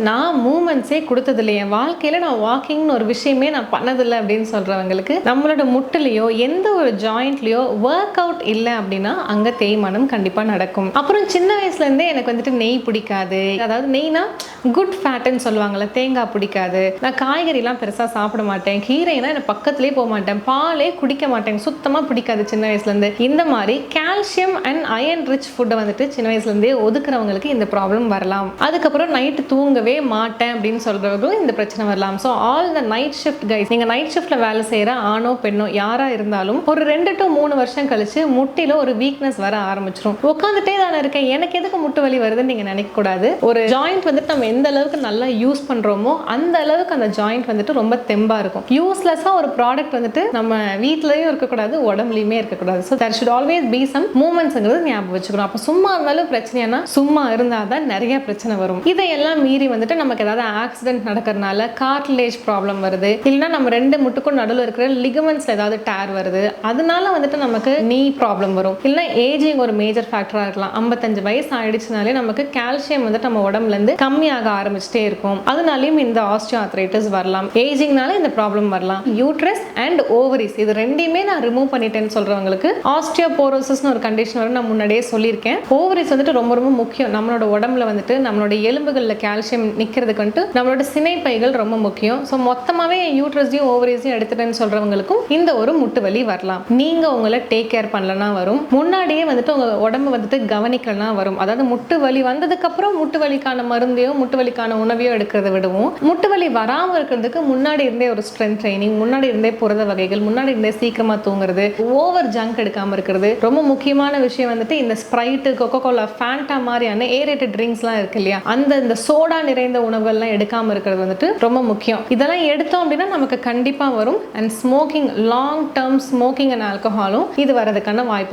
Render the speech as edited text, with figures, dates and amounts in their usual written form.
நான் மூமெண்ட்ஸே கொடுத்ததில்லை, என் வாழ்க்கையில் நான் வாக்கிங்னு ஒரு விஷயமே நான் பண்ணதில்லை அப்படின்னு சொல்கிறவங்களுக்கு நம்மளோட முட்டிலையோ எந்த ஒரு ஜாயிண்ட்லையோ ஒர்க் அவுட் இல்லை அப்படின்னா அங்கே தேய்மானம் கண்டிப்பாக நடக்கும். அப்புறம் சின்ன வயசுலேருந்தே எனக்கு வந்துட்டு நெய் பிடிக்காது, அதாவது நெய்னா குட் ஃபேட்டுன்னு சொல்லுவாங்கள்ல, தேங்காய் பிடிக்காது, நான் காய்கறிலாம் பெருசாக சாப்பிட மாட்டேன், கீரைனா எனக்கு பக்கத்துலேயே போக மாட்டேன், பாலே குடிக்க மாட்டேன், சுத்தமாக பிடிக்காது சின்ன வயசுலேருந்து. இந்த மாதிரி கால்சியம் அண்ட் அயன் ரிச் ஃபுட்டை வந்துட்டு சின்ன வயசுலேருந்தே ஒதுக்குறவங்களுக்கு இந்த ப்ராப்ளம் வரலாம். அதுக்கப்புறம் நைட்டு தூங்கவே மாட்டேன் அப்படின்னு சொல்கிறவங்களும் இந்த பிரச்சனை வரலாம். So all the night shift guys, நீங்கள் நைட் ஷிஃப்ட்டில் வேலை செய்கிற ஆணோ பெண்ணோ யாராக இருந்தாலும் ஒரு 2 to 3 வருஷம் கழிச்சு முட்டில ஒரு வீக்னஸ் வர ஆரம்பிச்சிடும். உட்காந்துட்டே தானே இருக்கேன், எனக்கு எதுக்கு முட்டு வலி வருதுன்னு நீங்கள் நினைக்கக்கூடாது. ஒரு ஜாயிண்ட் வந்துட்டு நம்ம எந்த அளவுக்கு நல்லா யூஸ் பண்ணுறோமோ அந்த அளவுக்கு அந்த ஜாயிண்ட் வந்துட்டு ரொம்ப தெம்பாக இருக்கும். யூஸ்லெஸ்ஸாக ஒரு ப்ராடக்ட் வந்துட்டு நம்ம வீட்லேயும் இருக்கக்கூடாது, உடம்புலையுமே இருக்கக்கூடாது. So there should always be some மூமெண்ட்ஸ்ங்கிறது ஞாபகம் வச்சுக்கணும். அப்போ சும்மா இருந்தாலும் பிரச்சனைனா சும்மா இருந்தால் தான் நிறைய பிரச்சனை வரும். இதையெல்லாம் மீறி வந்துட்டு நமக்கு ஏதாவது ஆக்சிடென்ட் நடக்கிறதுனால கார்ட்லேஜ் ப்ராப்ளம் வருது, இல்லைன்னா நம்ம 2 முட்டுக்கும் நடுவில் இருக்கிற லிகமெண்ட்ஸ்ல ஏதாவது டேர் வருது, அதனால வந்துட்டு நமக்கு நீ ப்ராப்ளம் வரும். இல்லை ஏஜிங் ஒரு மேஜர் ஃபேக்டராக இருக்கலாம். 55 வயசு ஆயிடுச்சுனாலே நமக்கு கால்சியம் வந்துட்டு நம்ம உடம்புல இருந்து கம்மியாக ஆரம்பிச்சுட்டே இருக்கும், அதனாலையும் இந்த ஆஸ்டியோஆர்த்ரைட்டிஸ் வரலாம். ஏஜிங்னால இந்த ப்ராப்ளம் வரலாம். யூட்ரஸ் அண்ட் ஓவரிஸ் இது ரெண்டையுமே நான் ரிமூவ் பண்ணிட்டேன்னு சொல்றவங்களுக்கு ஆஸ்டியோபோரோசிஸ்னு ஒரு கண்டிஷன் வரும். நான் முன்னாடியே சொல்லியிருக்கேன். ஓவரிஸ் வந்துட்டு ரொம்ப ரொம்ப முக்கியம். நம்மளோட உடம்புல வந்துட்டு நம்மளோட எலும்புகளில் கால்சியம் நிற்கிறதுக்கு வந்துட்டு நம்மளோட சினைப்பைகள் ரொம்ப முக்கியம். ஸோ மொத்தமாகவே யூட்ரஸையும் ஓவரிஸையும் எடுத்துட்டேன்னு சொல்றவங்களுக்கும் இந்த ஒரு முட்டு வலி வரலாம். நீங்க உங்களை டேக் கேர் பண்ணலனா வரும், முன்னாடியே வந்துட்டு உங்க உடம்பு வந்துட்டு கவனிக்கலனா வரும். அதாவது முட்டு வலி வந்ததுக்கு அப்புறம் முட்டு வலிக்கான மருந்தையோ முட்டு வலிக்கான உணவையோ எடுக்கிறத விடுவோம், முட்டு வலி வராமல் இருக்கிறதுக்கு முன்னாடி இருந்தே ஒரு ஸ்ட்ரென்த் ட்ரைனிங், முன்னாடி இருந்தே புரத வகைகள், முன்னாடி இருந்தே சீக்கிரமா தூங்குறது, ஓவர் ஜங்க் எடுக்காம இருக்கிறது, ரொம்ப முக்கியமான விஷயம் வந்துட்டு இந்த ஸ்ப்ரைட், கொக்கோ கோலா, ஃபேண்டா மாதிரியான ஏரேட்டட் ட்ரிங்க்ஸ்லாம் இருக்கு இல்லையா, இந்த சோடா நிறைந்த உணவுகள்லாம் எடுக்காம இருக்கிறது வந்துட்டு ரொம்ப முக்கியம். இதெல்லாம் எடுத்தோம் அப்படின்னா நமக்கு கண்டிப்பா வரும். And smoking, long term smoking and ஆல்கஹாலும் இது வரதுக்கான வாய்ப்பு